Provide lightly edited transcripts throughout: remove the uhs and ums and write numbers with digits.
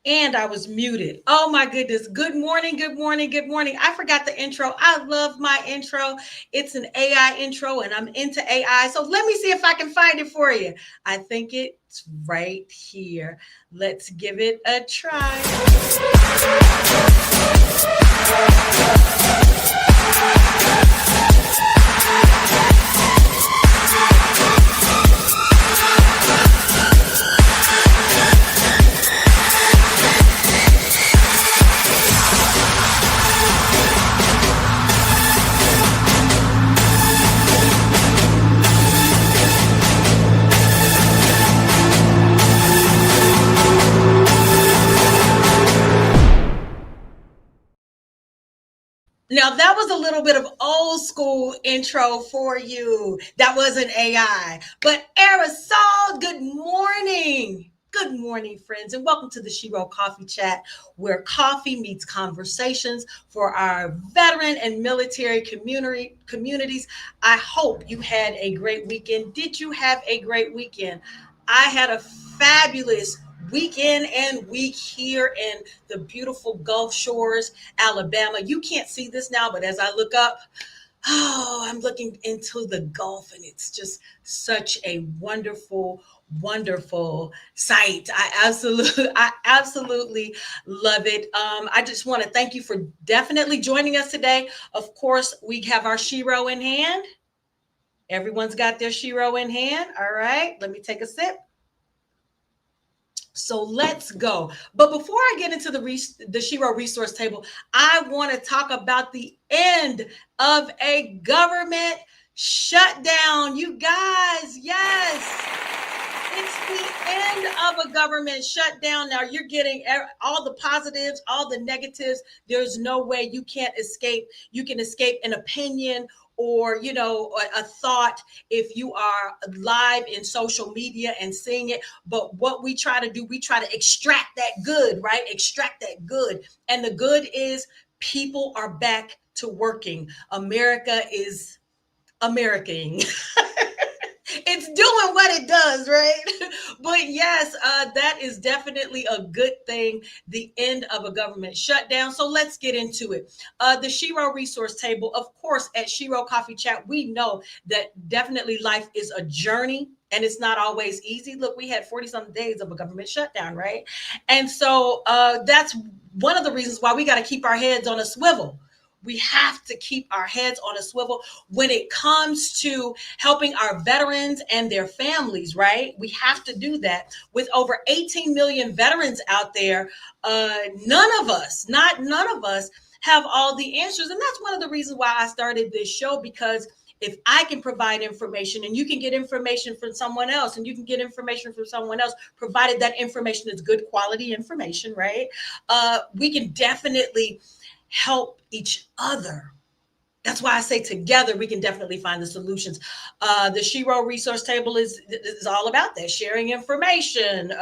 And I was muted. Oh my goodness. Good morning. Good morning. Good morning. I forgot the intro. I love my intro. It's an AI intro and I'm into AI. So let me see if I can find it for you. I think it's right here. Let's give it a try. Now that was a little bit of old school intro for you. That wasn't AI. But Aerosol, good morning. Good morning, friends, and welcome to the Shero Coffee Chat, where coffee meets conversations for our veteran and military communities. I hope you had a great weekend. Did you have a great weekend? I had a fabulous weekend and week here in the beautiful Gulf Shores, Alabama. You can't see this now, but as I look up, oh, I'm looking into the Gulf, and it's just such a wonderful sight. I absolutely love it. I just want to thank you for definitely joining us today. Of course, we have our Shero in hand. Everyone's got their Shero in hand. All right, let me take a sip. So let's go. But before I get into the Shero resource table, I want to talk about the end of a government shutdown. You guys, yes. It's the end of a government shutdown. Now you're getting all the positives, all the negatives. There's no way you can't escape. You can escape an opinion or a thought if you are live in social media and seeing it. But what we try to do, we try to extract that good, right? Extract that good. And the good is people are back to working. America is American. It's doing what it does, right? But yes, that is definitely a good thing, the end of a government shutdown. So let's get into it. The Shero resource table, of course, at Shero Coffee Chat, we know that definitely life is a journey and it's not always easy. Look, we had 40 some days of a government shutdown, right? And so that's one of the reasons why we got to keep our heads on a swivel. We have to keep our heads on a swivel when it comes to helping our veterans and their families, right? We have to do that. With over 18 million veterans out there, none of us have all the answers. And that's one of the reasons why I started this show, because if I can provide information and you can get information from someone else and you can get information from someone else, provided that information is good quality information, right? We can definitely help each other. That's why I say together we can definitely find the solutions. The Shero resource table is all about that, sharing information,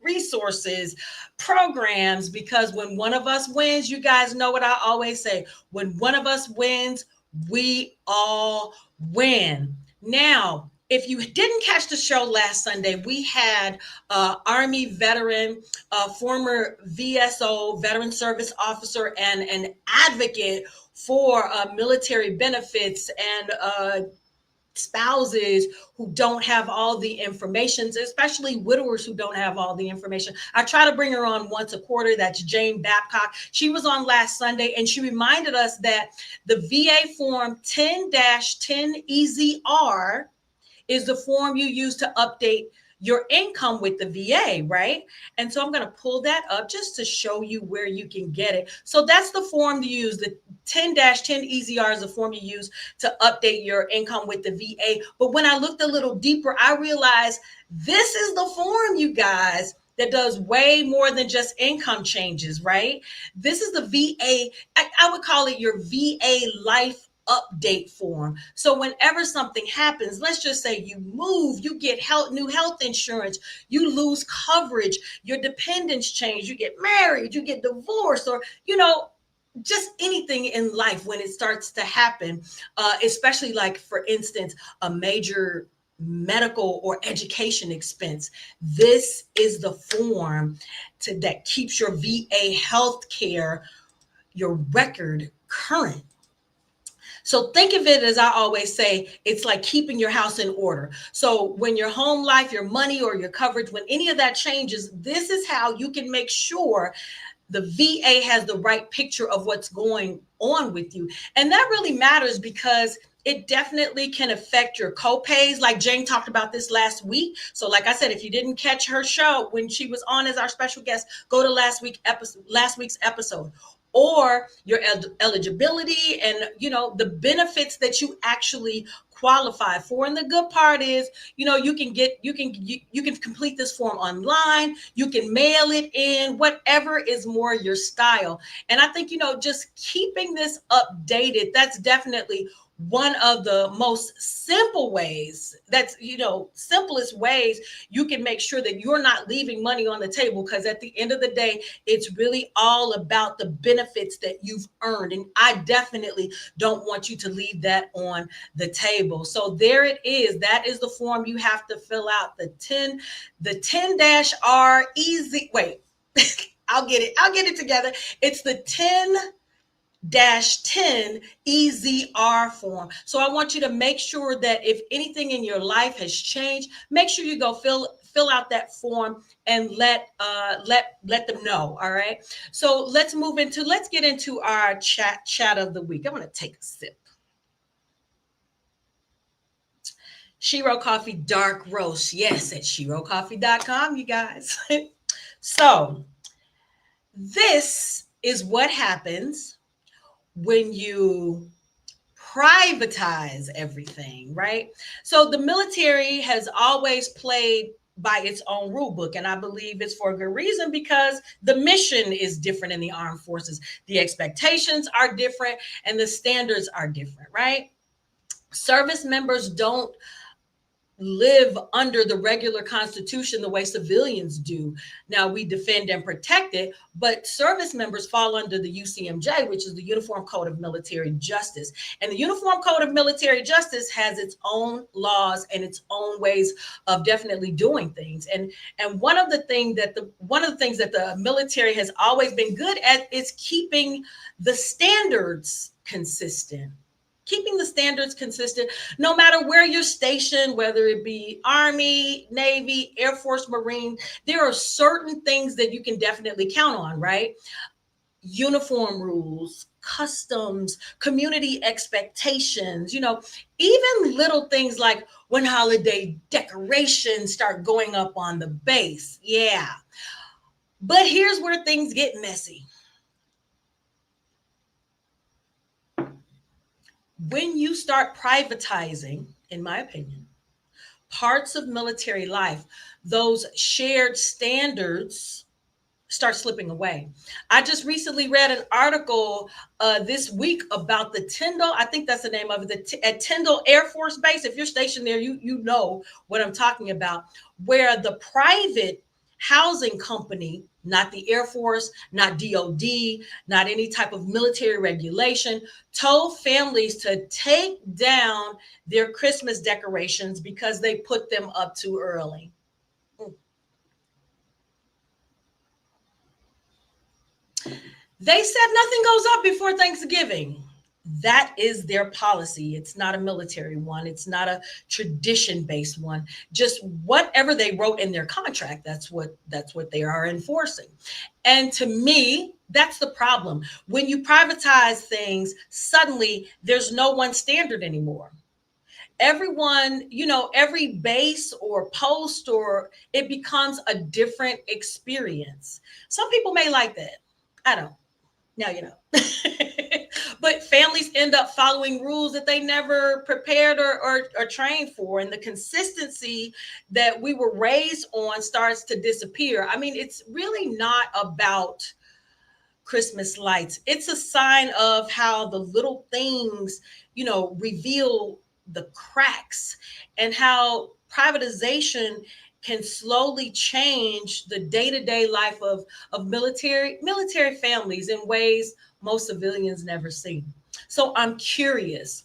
resources, programs, because when one of us wins, you guys know what I always say, when one of us wins, we all win. Now, if you didn't catch the show last Sunday, we had Army veteran, former VSO, veteran service officer, and an advocate for military benefits and spouses who don't have all the information, especially widowers who don't have all the information. I try to bring her on once a quarter. That's Jane Babcock. She was on last Sunday and she reminded us that the VA form 10-10 EZR is the form you use to update your income with the VA, right? And so I'm going to pull that up just to show you where you can get it. So that's the form you use. The 10-10 EZR is the form you use to update your income with the VA. But when I looked a little deeper, I realized this is the form, you guys, that does way more than just income changes, right? This is the VA. I would call it your VA life update form. So whenever something happens, let's just say you move, you get new health insurance, you lose coverage, your dependents change, you get married, you get divorced, or just anything in life when it starts to happen, especially like, for instance, a major medical or education expense. This is the form that keeps your VA health care, your record current. So think of it as I always say, it's like keeping your house in order. So when your home life, your money, or your coverage, when any of that changes, this is how you can make sure the VA has the right picture of what's going on with you. And that really matters because it definitely can affect your copays. Like Jane talked about this last week. So, like I said, if you didn't catch her show when she was on as our special guest, go to last week's episode. Or your eligibility and the benefits that you actually qualify for. And the good part is, you can complete this form online, you can mail it in, whatever is more your style. And I think just keeping this updated, that's definitely one of the most simple ways, simplest ways you can make sure that you're not leaving money on the table, because at the end of the day, it's really all about the benefits that you've earned. And I definitely don't want you to leave that on the table. So there it is. That is the form you have to fill out, the 10-R easy. Wait, I'll get it together. It's the 10 EZR form. So I want you to make sure that if anything in your life has changed, make sure you go fill out that form and let them know. All right. So let's get into our chat of the week. I'm going to take a sip. Shero Coffee Dark Roast. Yes, at sherocoffee.com, you guys. So this is what happens when you privatize everything, right? So the military has always played by its own rule book, and I believe it's for a good reason, because the mission is different in the armed forces. The expectations are different and the standards are different, right? Service members don't live under the regular constitution the way civilians do. Now, we defend and protect it, but service members fall under the UCMJ, which is the Uniform Code of Military Justice. And the Uniform Code of Military Justice has its own laws and its own ways of definitely doing things. And one of the things that the military has always been good at is keeping the standards consistent. Keeping the standards consistent, no matter where you're stationed, whether it be Army, Navy, Air Force, Marine, there are certain things that you can definitely count on, right? Uniform rules, customs, community expectations, even little things like when holiday decorations start going up on the base. Yeah. But here's where things get messy. When you start privatizing, in my opinion, parts of military life, those shared standards start slipping away. I just recently read an article this week about the Tyndall, I think that's the name of it, at Tyndall Air Force Base. If you're stationed there, you know what I'm talking about, where the private housing company, not the Air Force, not DOD, not any type of military regulation, told families to take down their Christmas decorations because they put them up too early. They said nothing goes up before Thanksgiving. That is their policy. It's not a military one. It's not a tradition-based one. Just whatever they wrote in their contract, that's what they are enforcing. And to me, that's the problem. When you privatize things, suddenly there's no one standard anymore. Everyone, every base or post, or it becomes a different experience. Some people may like that. I don't. Now you know. But families end up following rules that they never prepared or trained for. And the consistency that we were raised on starts to disappear. I mean, it's really not about Christmas lights. It's a sign of how the little things, reveal the cracks, and how privatization can slowly change the day-to-day life of military families in ways most civilians never see. So I'm curious,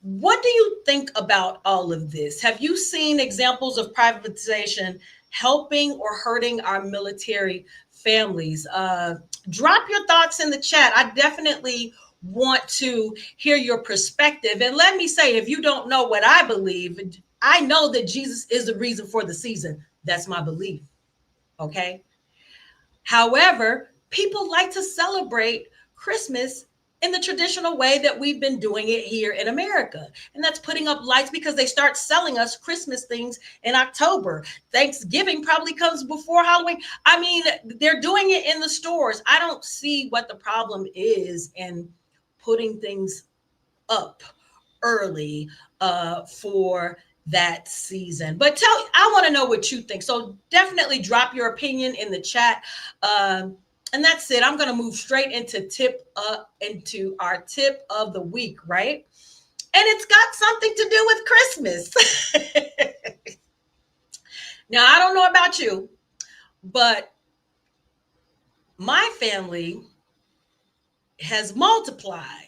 What do you think about all of this? Have you seen examples of privatization helping or hurting our military families? Drop your thoughts in the chat. I definitely want to hear your perspective. And let me say, if you don't know what I believe, I know that Jesus is the reason for the season. That's my belief. Okay. However, people like to celebrate Christmas in the traditional way that we've been doing it here in America. And that's putting up lights because they start selling us Christmas things in October. Thanksgiving probably comes before Halloween. I mean, they're doing it in the stores. I don't see what the problem is in putting things up early for that season. But I want to know what you think. So definitely drop your opinion in the chat. And that's it. I'm going to move straight into our tip of the week, right? And it's got something to do with Christmas. Now, I don't know about you, but my family has multiplied.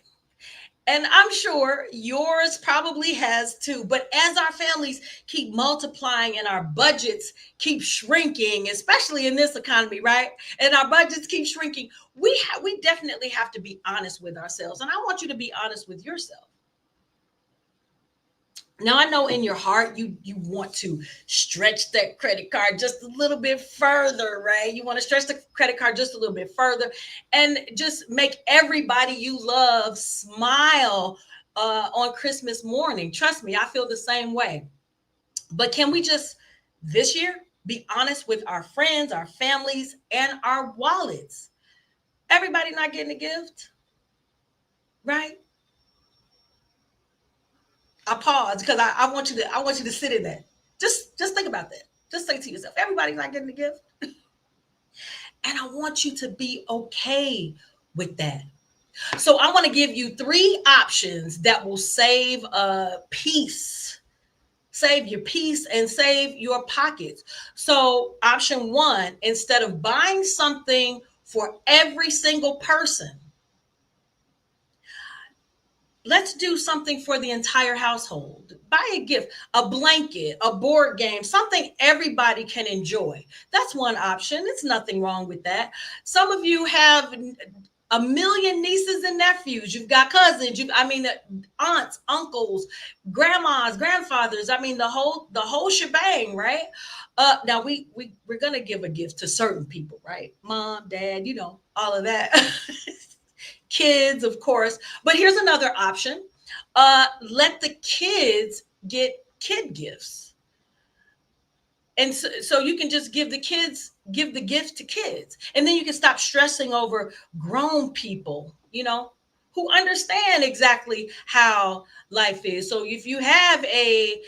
And I'm sure yours probably has too. But as our families keep multiplying and our budgets keep shrinking, especially in this economy, right? And our budgets keep shrinking, we definitely have to be honest with ourselves. And I want you to be honest with yourself. Now I know in your heart you want to stretch that credit card just a little bit further, right? You want to stretch the credit card just a little bit further and just make everybody you love smile on Christmas morning. Trust me, I feel the same way. But can we just this year be honest with our friends, our families, and our wallets? Everybody not getting a gift, right? I pause because I want you to sit in that. Just think about that. Just say to yourself, everybody's not getting a gift. And I want you to be okay with that. So I want to give you three options that will save peace. Save your peace and save your pockets. So option one, instead of buying something for every single person, let's do something for the entire household. Buy a gift, a blanket, a board game, something everybody can enjoy. That's one option. It's nothing wrong with that. Some of you have a million nieces and nephews. You've got cousins. Aunts, uncles, grandmas, grandfathers. I mean, the whole shebang, right? Now we're gonna give a gift to certain people, right? Mom, dad, all of that. Kids, of course. But here's another option. Let the kids get kid gifts. And so you can just give the gifts to kids. And then you can stop stressing over grown people, who understand exactly how life is. So if you have a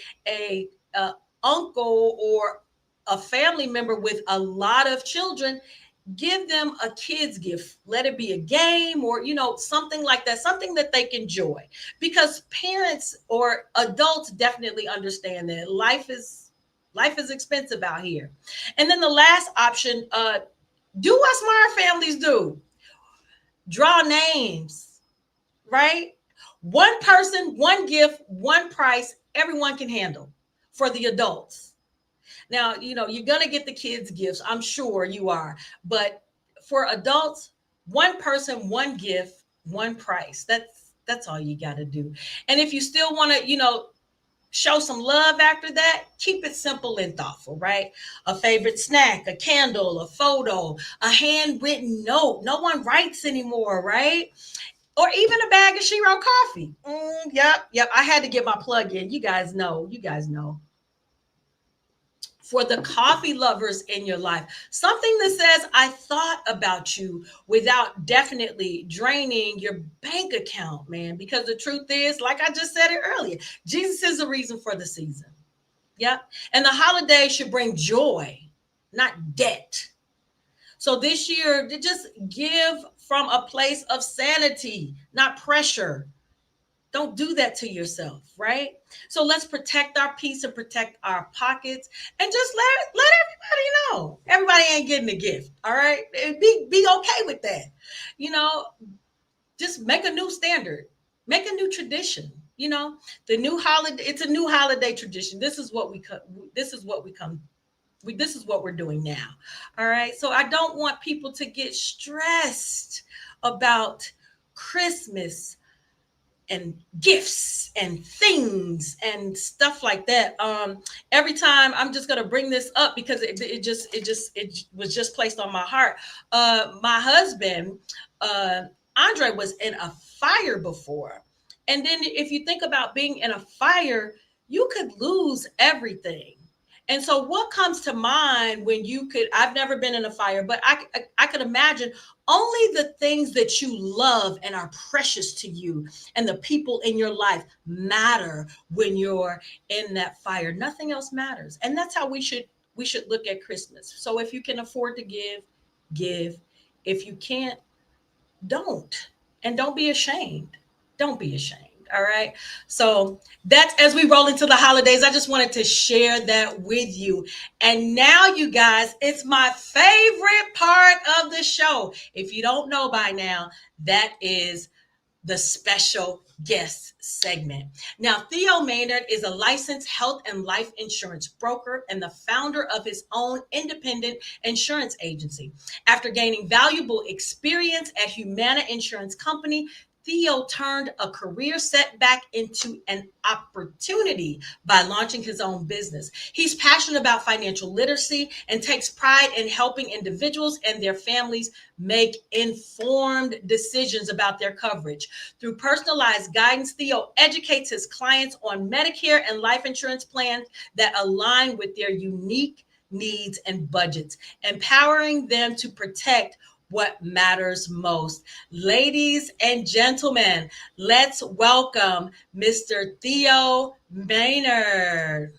uncle or a family member with a lot of children, give them a kid's gift. Let it be a game or something like that, something that they can enjoy, because parents or adults definitely understand that life is expensive out here. And then the last option, do what smart families do. Draw names, right? One person, one gift, one price, everyone can handle for the adults. Now, you're going to get the kids gifts. I'm sure you are. But for adults, one person, one gift, one price. That's all you got to do. And if you still want to, show some love after that, keep it simple and thoughtful, right? A favorite snack, a candle, a photo, a handwritten note. No one writes anymore, right? Or even a bag of Shero coffee. Yep. I had to get my plug in. You guys know. For the coffee lovers in your life, something that says, I thought about you, without definitely draining your bank account, man. Because the truth is, like I just said it earlier, Jesus is the reason for the season. Yep. And the holiday should bring joy, not debt. So this year, to just give from a place of sanity, not pressure. Don't do that to yourself, right? So let's protect our peace and protect our pockets, and just let everybody know. Everybody ain't getting a gift, all right? Be okay with that. Just make a new standard, make a new tradition. You know, the new holiday. It's a new holiday tradition. This is what we this is what we come. This is what we're doing now. All right. So I don't want people to get stressed about Christmas and gifts and things and stuff like that. Every time I'm just gonna bring this up because it was just placed on my heart. My husband, uh, Andre, was in a fire before, and then if you think about being in a fire, you could lose everything. And so, what comes to mind when you could? I've never been in a fire, but I could imagine only the things that you love and are precious to you and the people in your life matter when you're in that fire. Nothing else matters. And that's how we should look at Christmas. So if you can afford to give, give. If you can't, don't. And don't be ashamed. Don't be ashamed. All right. So that's as we roll into the holidays. I just wanted to share that with you. And now, you guys, it's my favorite part of the show. If you don't know by now, that is the special guest segment. Now, Theo Maynard is a licensed health and life insurance broker and the founder of his own independent insurance agency. After gaining valuable experience at Humana Insurance Company, Theo turned a career setback into an opportunity by launching his own business. He's passionate about financial literacy and takes pride in helping individuals and their families make informed decisions about their coverage. Through personalized guidance, Theo educates his clients on Medicare and life insurance plans that align with their unique needs and budgets, empowering them to protect what matters most. Ladies and gentlemen, let's welcome Mr. Theo Maynard.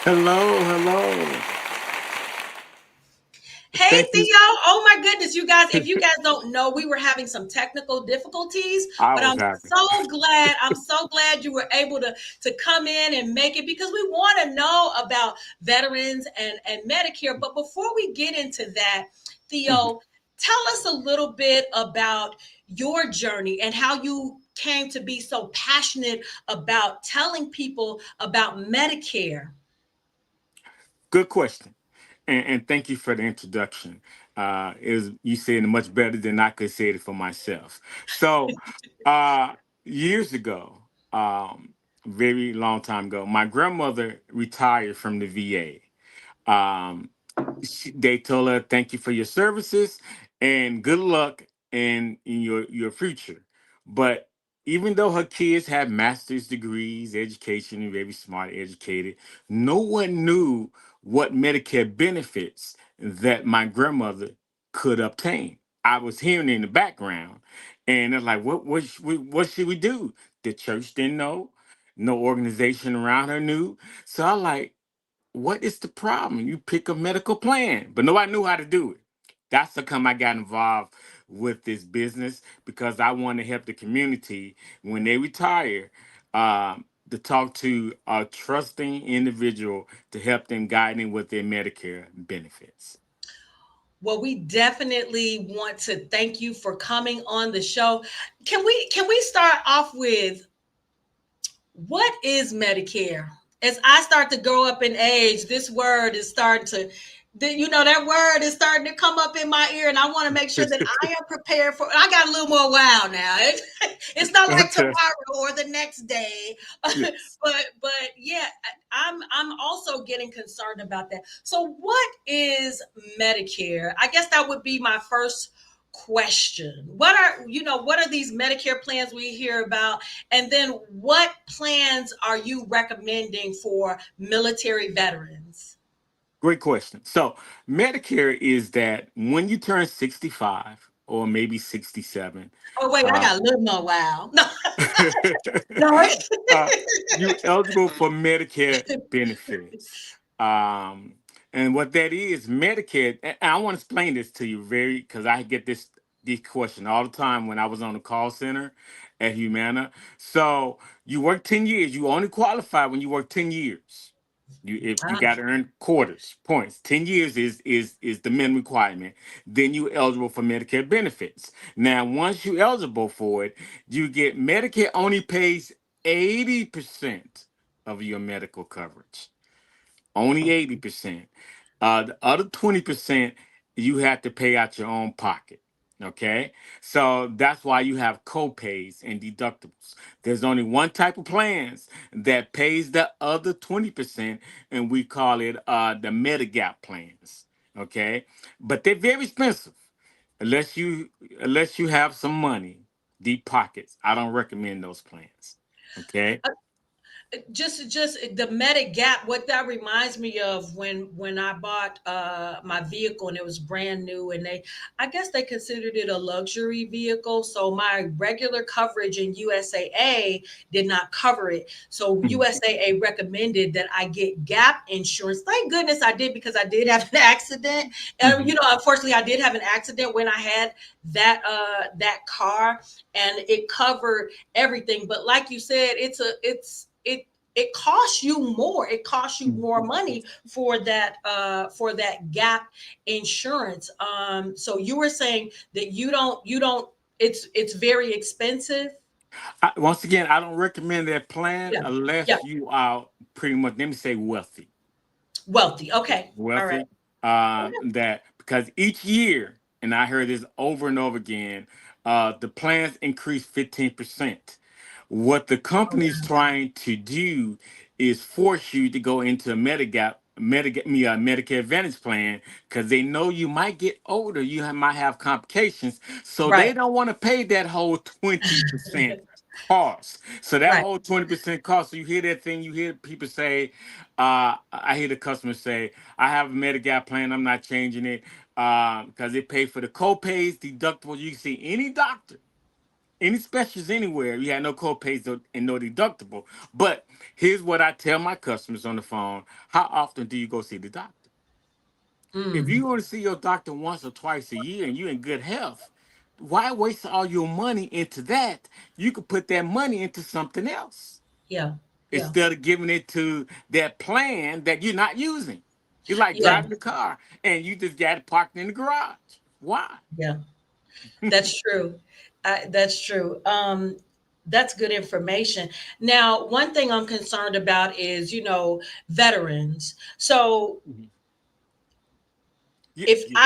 Hello, hello. Hey Thank you. Theo, oh my goodness, you guys, if you guys don't know, we were having some technical difficulties, I but was happy. I'm so glad you were able to come in and make it because we want to know about veterans and Medicare. But before we get into that, Mhm. Theo, tell us a little bit about your journey and how you came to be so passionate about telling people about Medicare. Good question. And thank you for the introduction. Is you said it much better than I could say it for myself. So uh years ago, very long time ago, my grandmother retired from the VA. They told her thank you for your services and good luck in your future. But even though her kids had master's degrees, education, and very smart, educated, no one knew what Medicare benefits that my grandmother could obtain. I was hearing in the background, and they're like, what should we do?" The church didn't know, no organization around her knew. So I like, what is the problem? You pick a medical plan, but nobody knew how to do it. That's how come I got involved with this business because I want to help the community when they retire, to talk to a trusting individual to help them guide them with their Medicare benefits. Well, we definitely want to thank you for coming on the show. Can we start off with what is Medicare? As I start to grow up in age, this word is starting to, that word is starting to come up in my ear, and I want to make sure that I am prepared for. I got a little more wow now. It's not like Okay. tomorrow or the next day, Yes. but yeah, I'm also getting concerned about that. So, what is Medicare? I guess that would be my first question. What are these Medicare plans we hear about, and then what plans are you recommending for military veterans? Great question. So, Medicare is that when you turn 65 or maybe 67, Oh wait, I uh, got a little more wow. No, no. uh, you eligible for Medicare benefits. Um, and what that is, Medicare, and I want to explain this to you very because I get this question all the time when I was on the call center at Humana. So you work 10 years, you only qualify when you work 10 years. If you got to earn quarters, points. 10 years is the minimum requirement. Then you eligible for Medicare benefits. Now, once you eligible for it, you get Medicare only pays 80% of your medical coverage. Only 80%. The other 20% you have to pay out your own pocket. Okay, so that's why you have co-pays and deductibles. There's only one type of plans that pays the other 20%, and we call it the Medigap plans. Okay, but they're very expensive unless you unless you have some money, deep pockets. I don't recommend those plans. Okay. Just the Medic Gap, what that reminds me of, when I bought my vehicle and it was brand new, and I guess they considered it a luxury vehicle, so my regular coverage in USAA did not cover it. So Mhm. USAA recommended that I get gap insurance. Thank goodness I did, because I did have an accident. Mhm. Unfortunately, I did have an accident when I had that car, and it covered everything. But like you said, it costs you more. It costs you more Mhm. money for that gap insurance. So you were saying that you don't it's very expensive. Once again, I don't recommend that plan Yeah. Yeah. unless you are pretty much, let me say, wealthy. Wealthy. Okay. All right. Wealthy. Okay. That because each year, and I heard this over and over again, the plans increase 15%. What the company's trying to do is force you to go into a Medicare Advantage plan because they know you might get older, might have complications, so they Right. don't want to pay that whole 20% cost. So that Right. whole 20% cost. So you hear that thing, you hear people say, I hear the customer say, I have a Medicare plan, I'm not changing it because it pays for the co-pays, deductibles. You can see any doctor, any specialist anywhere, you have no co-pays and no deductible. But here's what I tell my customers on the phone: how often do you go see the doctor? If Mm. you want to see your doctor once or twice a year and you're in good health, why waste all your money into that? You could put that money into something else Yeah. Yeah. instead of giving it to that plan that you're not using. It's like Yeah. driving a car and you just got it parked in the garage. Why? Yeah. That's true. That's true. That's good information. Now, one thing I'm concerned about is, veterans. So Mhm. Yeah, if yeah.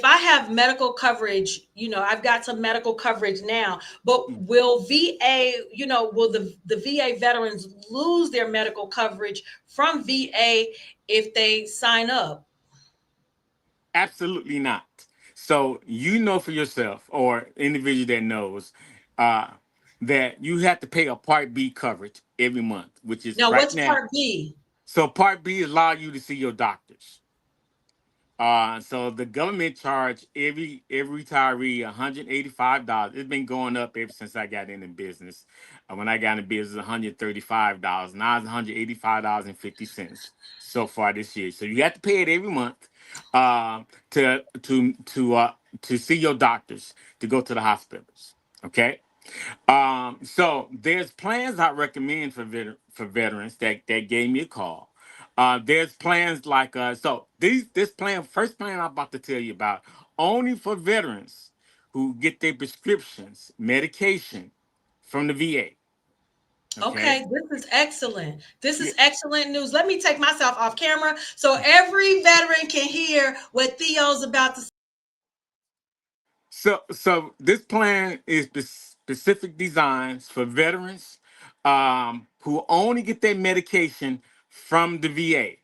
I have medical coverage, I've got some medical coverage now, but Mm. will VA, will the VA veterans lose their medical coverage from VA if they sign up? Absolutely not. So you know for yourself or individual that knows uh, that you have to pay a Part B coverage every month, which is Now, right what's now. Part B? So Part B allow you to see your doctors. So the government charge every retiree $185. It's been going up ever since I got in the business. When I got in the business, $135. Now it's $185.50 so far this year. So you have to pay it every month uh, to see your doctors, to go to the hospitals. Okay. So there's plans I recommend for veterans that gave me a call. There's plans like this plan, first plan I'm about to tell you about, only for veterans who get their prescriptions, medication from the VA. Okay. Okay, this is excellent. This Yeah. is excellent news. Let me take myself off camera so every veteran can hear what Theo's about to say. So this plan is specific designs for veterans who only get their medication from the VA.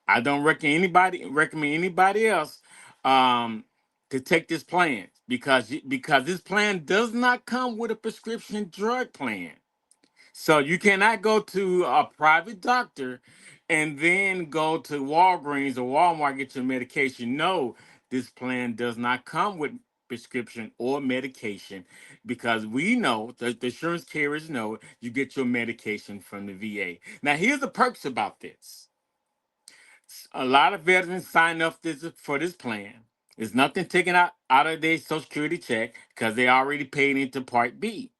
I don't recommend anybody else um, to take this plan because this plan does not come with a prescription drug plan. So you cannot go to a private doctor and then go to Walgreens or Walmart get your medication. No, this plan does not come with prescription or medication because we know the insurance carriers know you get your medication from the VA. Now here's the perks about this. A lot of veterans sign up for this plan. There's nothing taken out of their social security check because they already paid into Part B.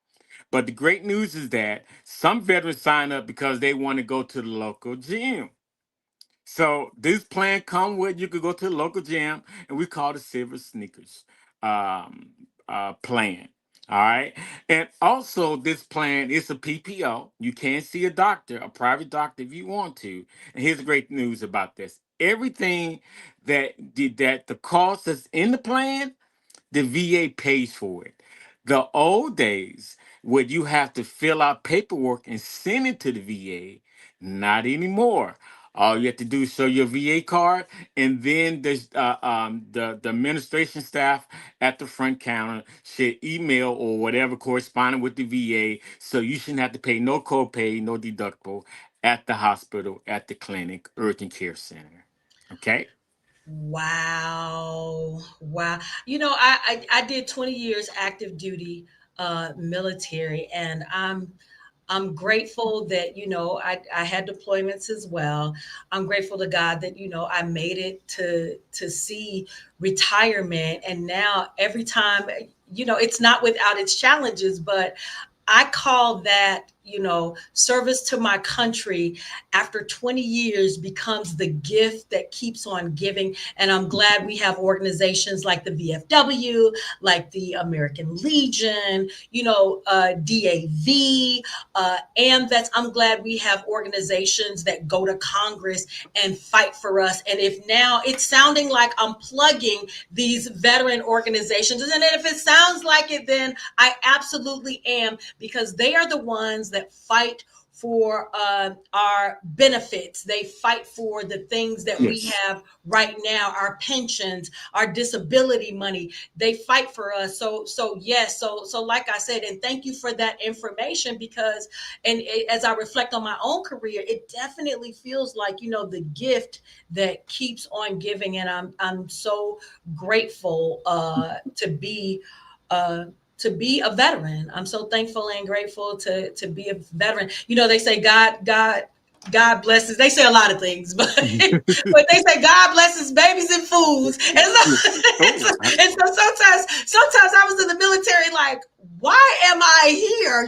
But the great news is that some veterans sign up because they want to go to the local gym. So this plan come with you could go to the local gym, and we call it Silver Sneakers plan. All right. And also, this plan is a PPO. You can see a doctor, a private doctor, if you want to. And here's the great news about this: everything that the cost that's in the plan, the VA pays for it. The old days where you have to fill out paperwork and send it to the VA, not anymore. All you have to do is show your VA card, and then the administration staff at the front counter should email or whatever corresponding with the VA, so you shouldn't have to pay no copay, no deductible at the hospital, at the clinic, urgent care center. Okay. Wow. Wow. I did 20 years active duty military, and I'm grateful that, I had deployments as well. I'm grateful to God that, I made it to see retirement. And now every time, it's not without its challenges, but I call that, service to my country after 20 years becomes the gift that keeps on giving. And I'm glad we have organizations like the VFW, like the American Legion, DAV, and that's, I'm glad we have organizations that go to Congress and fight for us. And if now it's sounding like I'm plugging these veteran organizations, and if it sounds like it, then I absolutely am, because they are the ones that fight for our benefits. They fight for the things that we Yes. have right now, our pensions, our disability money. They fight for us. So yes. So like I said, and thank you for that information, because as I reflect on my own career, it definitely feels like, the gift that keeps on giving, and I'm so grateful uh, to be a veteran. I'm so thankful and grateful to be a veteran. They say God blesses. They say a lot of things, but but they say God blesses babies and fools. And so, Oh, and so sometimes I was in the military, like, why am I here?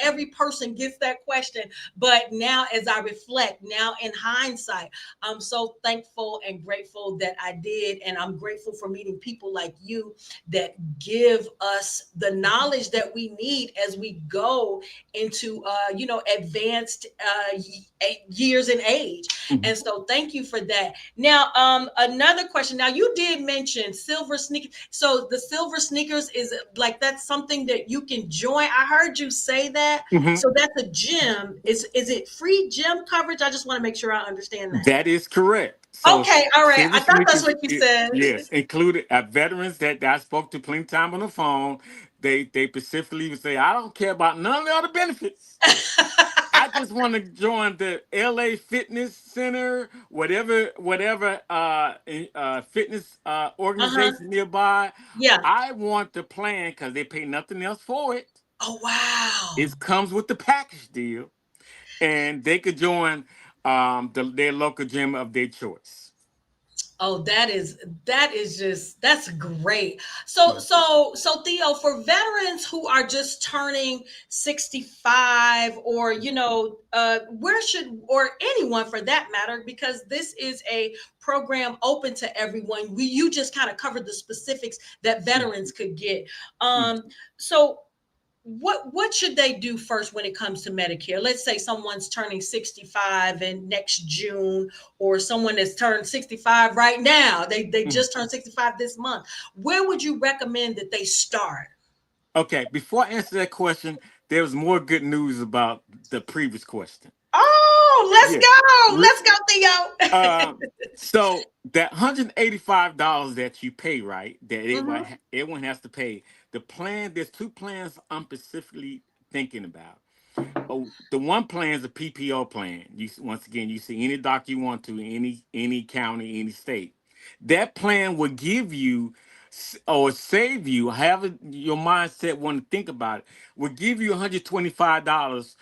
Every person gets that question. But now, as I reflect, now in hindsight, I'm so thankful and grateful that I did, and I'm grateful for meeting people like you that give us the knowledge that we need as we go into advanced years in age. And so thank you for that. Now, another question. Now, you did mention silver sneakers. So the silver sneakers is like, that's something that you can join. I heard you say that. mhm. So that's a gym. Is it free gym coverage? I just want to make sure I understand that. That is correct. So Okay, all right. silver I thought that's sneakers, what you said. yes, included veterans that I spoke to plenty time on the phone. They specifically would say, "I don't care about none of the other benefits. I just want to join the LA Fitness Center, whatever fitness Uh-huh. organization nearby. Yeah. I want the plan because they pay nothing else for it. Oh, wow. It comes with the package deal, and they could join their local gym of their choice." Oh, that's great. So Theo, for veterans who are just turning 65, or where should, or anyone for that matter, because this is a program open to everyone. You just kind of covered the specifics that veterans could get. Um so what should they do first when it comes to Medicare? Let's say someone's turning 65 in next June, or someone that's turned 65 right now. They just turned 65 this month. Where would you recommend that they start? Okay, before I answer that question, there was more good news about the previous question. Oh, Yeah. let's go, Theo. Um, so that $185 that you pay, right? That Hmm. everyone has to pay. The plan, there's two plans I'm specifically thinking about. Oh, the one plan is a PPO plan. Once again, you see any doctor you want to, any county, any state. That plan will give you or save you, however your mindset want to think about it, will give you $125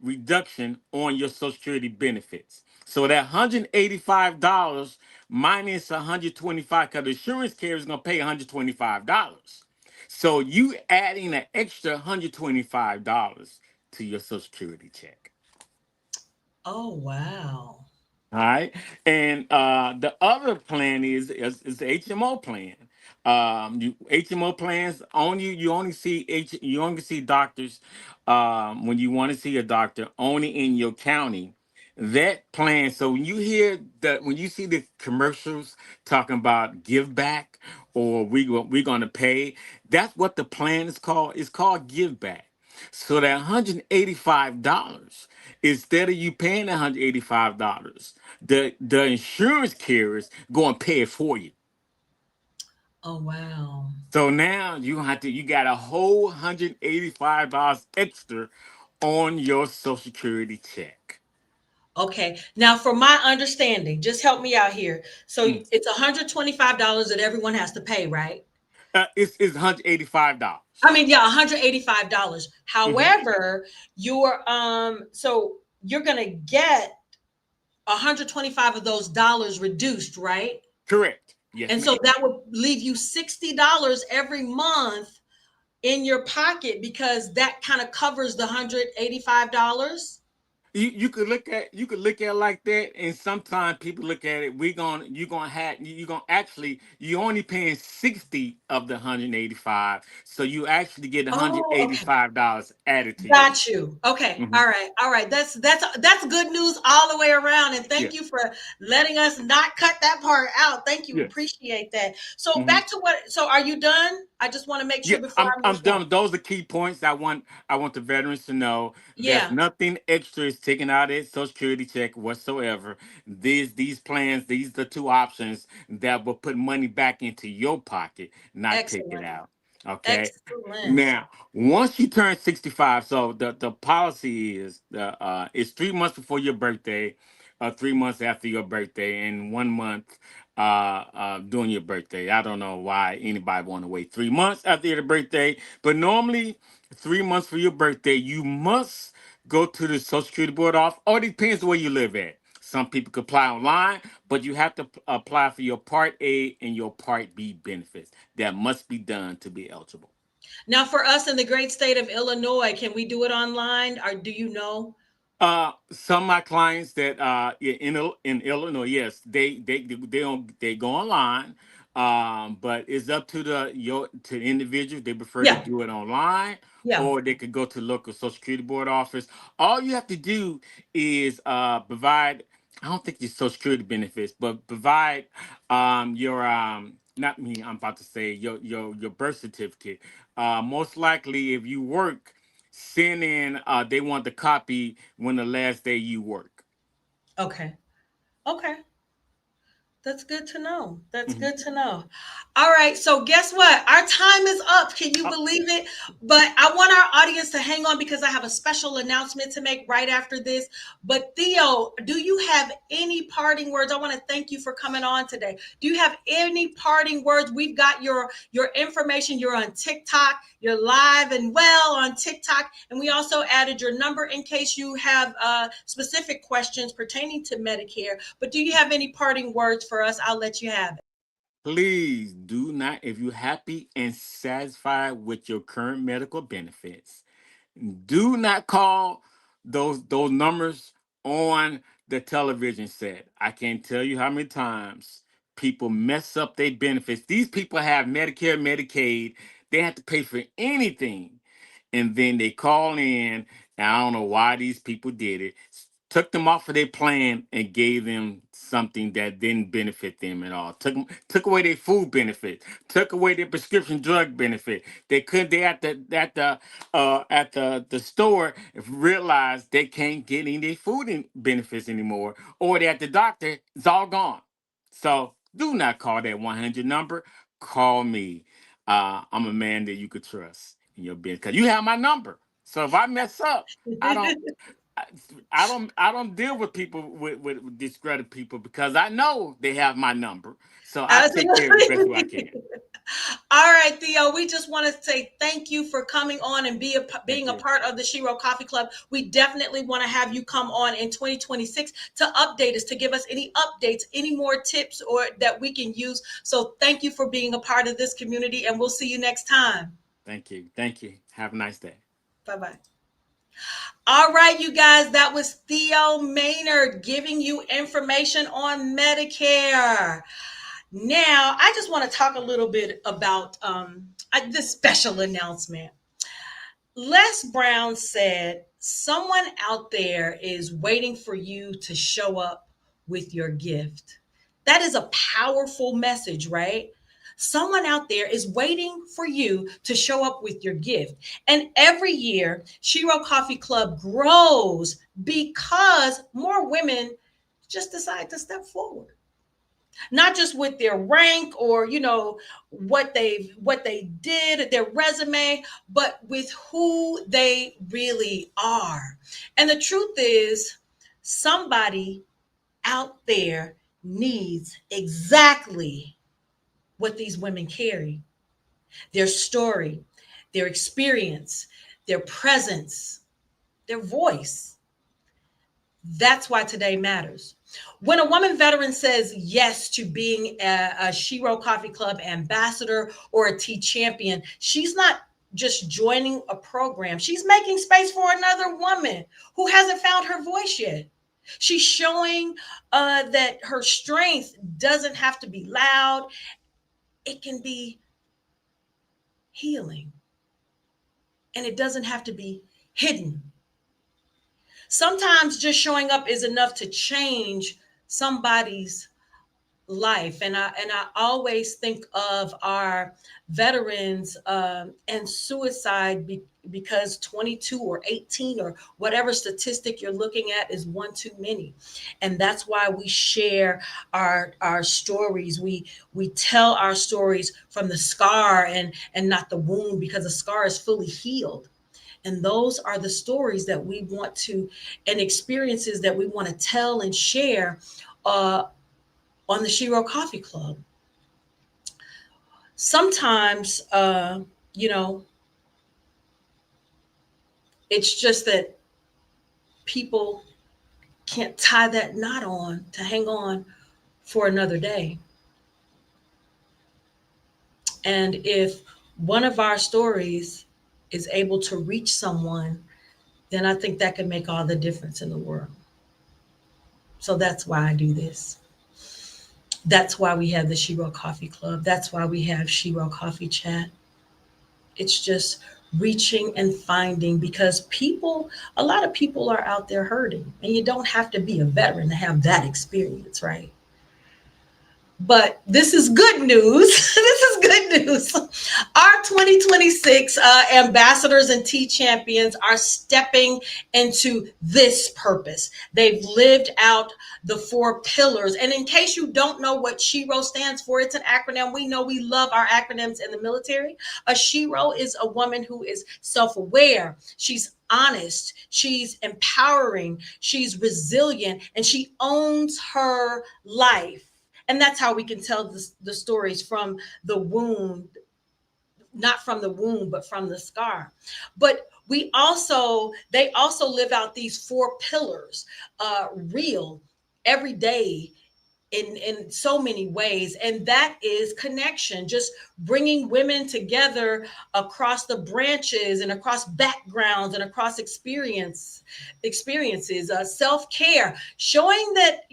reduction on your Social Security benefits. So that $185 minus 125, because the insurance carrier is going to pay $125. So you adding an extra $125 to your Social Security check. Oh, wow. All right. And the other plan is the HMO plan. You HMO plans only you only see doctors when you want to see a doctor only in your county. That plan. So when you hear that, when you see the commercials talking about give back or we're going to pay, that's what the plan is called. It's called give back. So that $185, instead of you paying $185, the insurance carriers go and pay it for you. Oh, wow. So now you got a whole $185 extra on your Social Security check. Okay. Now, for my understanding, just help me out here. So Mm. it's $125 that everyone has to pay, right? It's I $185. mean, yeah, $185. Hmm. However, so you're gonna get 125 of those dollars reduced, right? Correct. Yes, And so ma'am. that would leave you $60 every month in your pocket because that kind of covers the $185. You could look at it like that, and sometimes people look at it. You gonna actually you only paying 60 of the 185, so you actually get one hundred Oh, eighty okay. five dollars added to your. Got you. Okay. Hmm. All right. All right. That's good news all the way around. And Yeah. thank you for letting us not cut that part out. Thank you. Yes. Appreciate that. So Hmm. back to so are you done? I just want to make Yeah, sure before I I'm move on. done. Those are key points I want the veterans to know. There's Yeah, nothing extra is taken out of their Social Security check whatsoever. These plans, these are the two options that will put money back into your pocket, not take it excellent. out. Okay. Excellent. Now, once you turn 65, so the policy is it's 3 months before your birthday, 3 months after your birthday, and 1 month during your birthday. I don't know why anybody want to wait 3 months after your birthday, but normally 3 months for your birthday, you must go to the Social Security Board off, or it depends where you live at. Some people could apply online, but you have to apply for your Part A and your Part B benefits. That must be done to be eligible. Now, for us in the great state of Illinois, can we do it online or do you know? Some of my clients that in Illinois, yes, they go online, but it's up to the individual. They prefer to Yeah, do it online, yeah. or they could go to the local Social Security Board office. All you have to do is provide. I don't think your Social Security benefits, but provide your not me. I'm about to say your birth certificate. Most likely, if you work, send in. They want the copy when the last day you work. Okay. Okay. That's good to know. That's Mhm. good to know. All right. So, guess what? Our time is up. Can you Uh, believe it? But I want our audience to hang on because I have a special announcement to make right after this. But, Theo, do you have any parting words? I want to thank you for coming on today. Do you have any parting words? We've got your information. You're on TikTok. You're live and well on TikTok. And we also added your number in case you have specific questions pertaining to Medicare. But do you have any parting words for us? I'll let you have it. Please do not, if you're happy and satisfied with your current medical benefits, do not call those numbers on the television set. I can't tell you how many times people mess up their benefits. These people have Medicare, Medicaid. They have to pay for anything, and then they call in, and I don't know why these people did it. Took them off of their plan and gave them something that didn't benefit them at all. Took away their food benefit. Took away their prescription drug benefit. They at the store realized they can't get any their food benefits anymore, or they at the doctor, it's all gone. So do not call that 100 number. Call me. I'm a man that you could trust in your business because you have my number. So if I mess up, I don't. I, I don't deal with people with discredited people because I know they have my number. So I take care of it the best way I Absolutely. can. All right, Theo, we just want to say thank you for coming on and Thank being a you. part of the Shero Coffee Club. We definitely want to have you come on in 2026 to update us, to give us any updates, any more tips or that we can use. So thank you for being a part of this community, and we'll see you next time. Thank you. Thank you. Have a nice day. Bye bye. All right, you guys, that was Theo Maynard giving you information on Medicare. Now, I just want to talk a little bit about this special announcement. Les Brown said, someone out there is waiting for you to show up with your gift. That is a powerful message, right? Someone out there is waiting for you to show up with your gift. And every year, Shero Coffee Club grows because more women just decide to step forward, not just with their rank or what they did, their resume, but with who they really are. And the truth is, somebody out there needs exactly what these women carry: their story, their experience, their presence, their voice. That's why today matters. When a woman veteran says yes to being a Shero Coffee Club ambassador or a tea champion, she's not just joining a program. She's making space for another woman who hasn't found her voice yet. She's showing that her strength doesn't have to be loud, it can be healing, and it doesn't have to be hidden. Sometimes just showing up is enough to change somebody's life. And I always think of our veterans and suicide because 22 or 18 or whatever statistic you're looking at is one too many. And that's why we share our stories. We tell our stories from the scar and not the wound, because the scar is fully healed. And those are the stories that we want to, and experiences that we want to tell and share uh, on the Shero Coffee Club. Sometimes, you know, it's just that people can't tie that knot on to hang on for another day. And if one of our stories is able to reach someone, then I think that can make all the difference in the world. So that's why I do this. That's why we have the Shero Coffee Club. That's why we have Shero Coffee Chat. It's just reaching and finding, because a lot of people are out there hurting, and you don't have to be a veteran to have that experience, right? But this is good news. This is good news. Our 2026 ambassadors and tea champions are stepping into this purpose. They've lived out the four pillars. And in case you don't know what SHERO stands for, it's an acronym. We know we love our acronyms in the military. A SHERO is a woman who is self-aware. She's honest. She's empowering. She's resilient. And she owns her life. And that's how we can tell the stories from the wound, not from the wound, but from the scar. But they also live out these four pillars, real, every day, in so many ways. And that is connection, just bringing women together across the branches and across backgrounds and across experiences, self-care, showing that,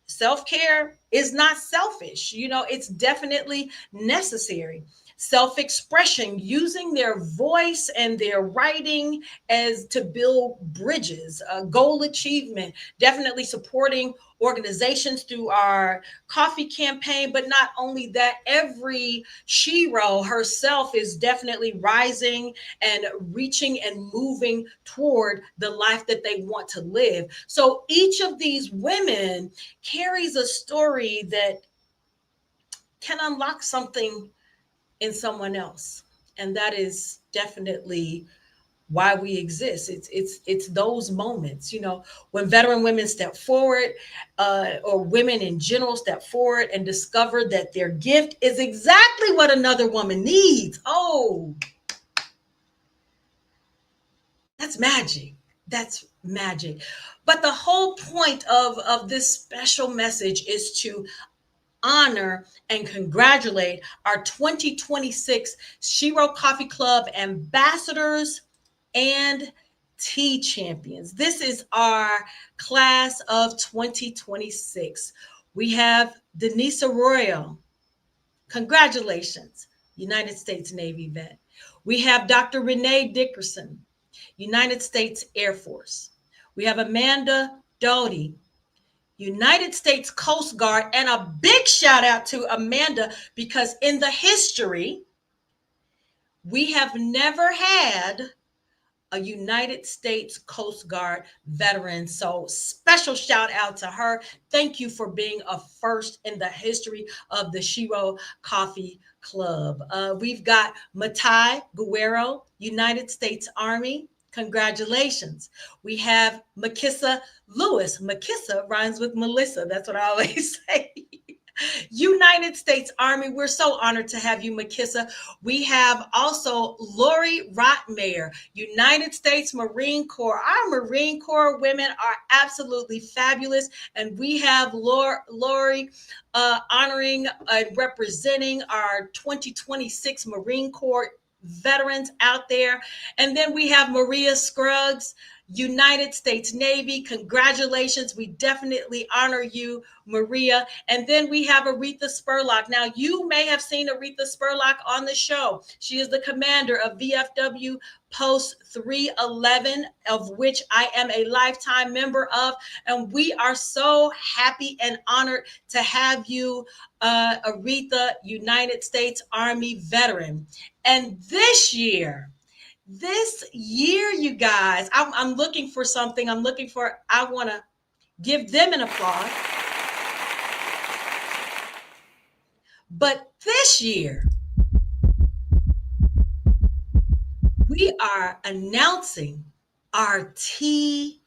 self-care is not selfish. It's definitely necessary. Self-expression, using their voice and their writing as to build bridges, goal achievement, definitely supporting organizations through our coffee campaign. But not only that, every Shero herself is definitely rising and reaching and moving toward the life that they want to live. So each of these women carries a story that can unlock something in someone else. And that is definitely why we exist. It's those moments, when veteran women step forward, or women in general step forward and discover that their gift is exactly what another woman needs. Oh, that's magic. That's magic. But the whole point of this special message is to honor and congratulate our 2026 Shero Coffee Club ambassadors and tea champions. This is our class of 2026. We have Denise Arroyo. Congratulations, United States Navy vet. We have Dr. Renee Dickerson, United States Air Force. We have Amanda Doty, United States Coast Guard, and a big shout out to Amanda because in the history, we have never had a United States Coast Guard veteran. So special shout out to her. Thank you for being a first in the history of the Shero Coffee Club. We've got Matai Guerrero, United States Army. Congratulations. We have Makissa Lewis. Makissa rhymes with Melissa. That's what I always say. United States Army. We're so honored to have you, Makissa. We have also Lori Rotmeyer, United States Marine Corps. Our Marine Corps women are absolutely fabulous. And we have Lori honoring and representing our 2026 Marine Corps veterans out there. And then we have Maria Scruggs, United States Navy. Congratulations. We definitely honor you, Maria. And then we have Aretha Spurlock. Now, you may have seen Aretha Spurlock on the show. She is the commander of VFW Post 311, of which I am a lifetime member of. And we are so happy and honored to have you, Aretha, United States Army veteran. And this year, you guys, I'm looking for something. I want to give them an applause. But this year, we are announcing our T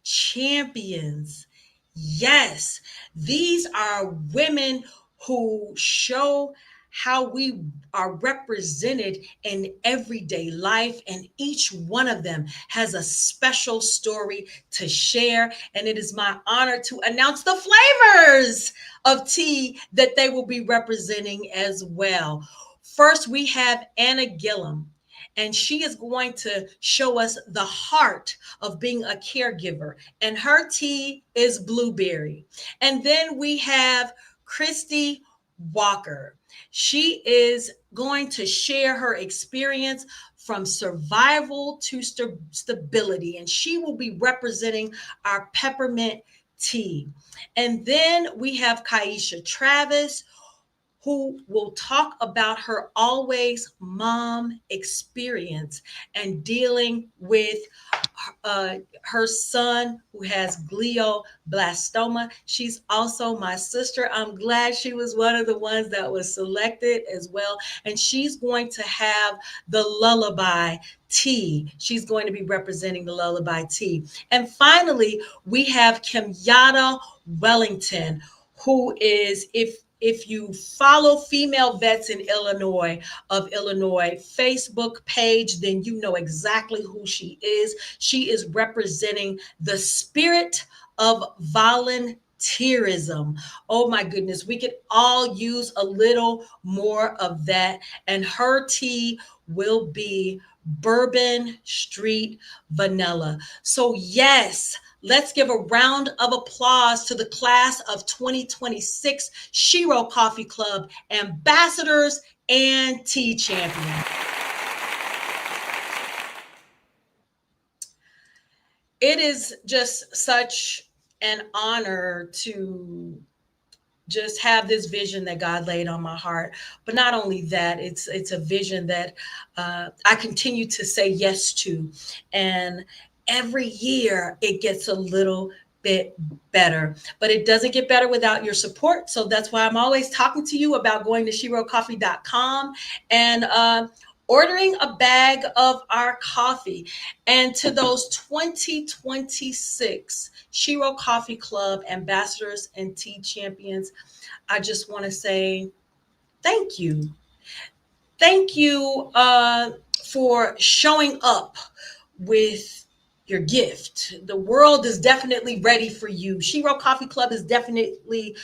champions. Yes, these are women who show how we are represented in everyday life, and each one of them has a special story to share. And it is my honor to announce the flavors of tea that they will be representing as well. First, we have Anna Gillum, and she is going to show us the heart of being a caregiver. And her tea is blueberry. And then we have Christy Walker. She is going to share her experience from survival to stability, and she will be representing our peppermint tea. And then we have Kaisha Travis, who will talk about her always mom experience and dealing with her son who has glioblastoma. She's also my sister. I'm glad she was one of the ones that was selected as well. And she's going to have the lullaby tea. She's going to be representing the lullaby tea. And finally, we have Kimyada Wellington, who is, if you follow Female Vets in Illinois Facebook page, then you know exactly who she is. She is representing the spirit of volunteerism. Oh my goodness, we could all use a little more of that. And her tea will be Bourbon Street Vanilla. So yes, let's give a round of applause to the class of 2026 Shero Coffee Club ambassadors and tea champions. It is just such an honor to just have this vision that God laid on my heart. But not only that, it's a vision that I continue to say yes to. And every year it gets a little bit better, but it doesn't get better without your support. So that's why I'm always talking to you about going to sherocoffee.com and ordering a bag of our coffee. And to those 2026 Shero Coffee Club ambassadors and tea champions, I just want to say thank you. Thank you for showing up with your gift. The world is definitely ready for you. Shero Coffee Club is definitely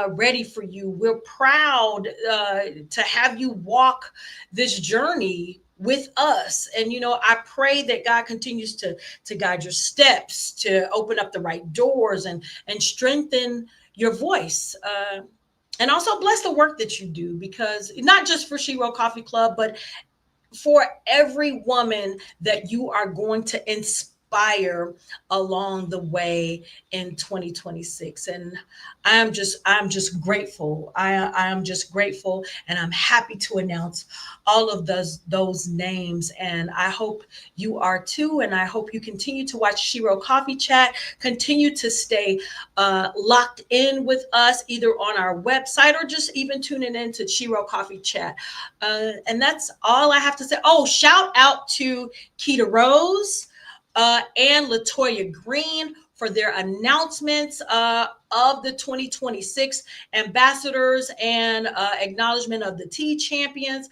ready for you. We're proud to have you walk this journey with us. And I pray that God continues to guide your steps, to open up the right doors and strengthen your voice. And also bless the work that you do, because not just for Shero Coffee Club, but for every woman that you are going to inspire along the way in 2026. And I'm just grateful. I am just grateful, and I'm happy to announce all of those names. And I hope you are too. And I hope you continue to watch Shero Coffee Chat, continue to stay locked in with us either on our website or just even tuning in to Shero Coffee Chat. And that's all I have to say. Oh, shout out to Keita Rose and Latoya Green for their announcements of the 2026 ambassadors and acknowledgement of the tea champions.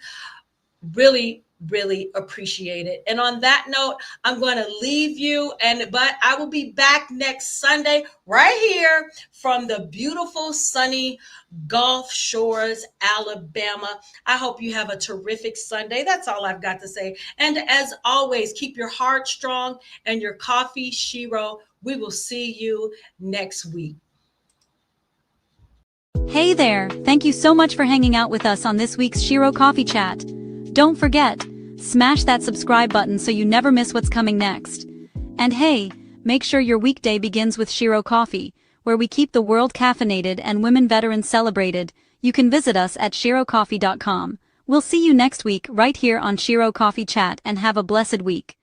Really, really appreciate it. And on that note, I'm going to leave you, but I will be back next Sunday right here from the beautiful sunny Gulf Shores, Alabama. I hope you have a terrific Sunday. That's all I've got to say. And as always, keep your heart strong and your coffee Shero. We will see you next week. Hey there, thank you so much for hanging out with us on this week's Shero Coffee Chat. Don't forget, smash that subscribe button so you never miss what's coming next. And hey, make sure your weekday begins with Shero Coffee, where we keep the world caffeinated and women veterans celebrated. You can visit us at sherocoffee.com. We'll see you next week right here on Shero Coffee Chat, and have a blessed week.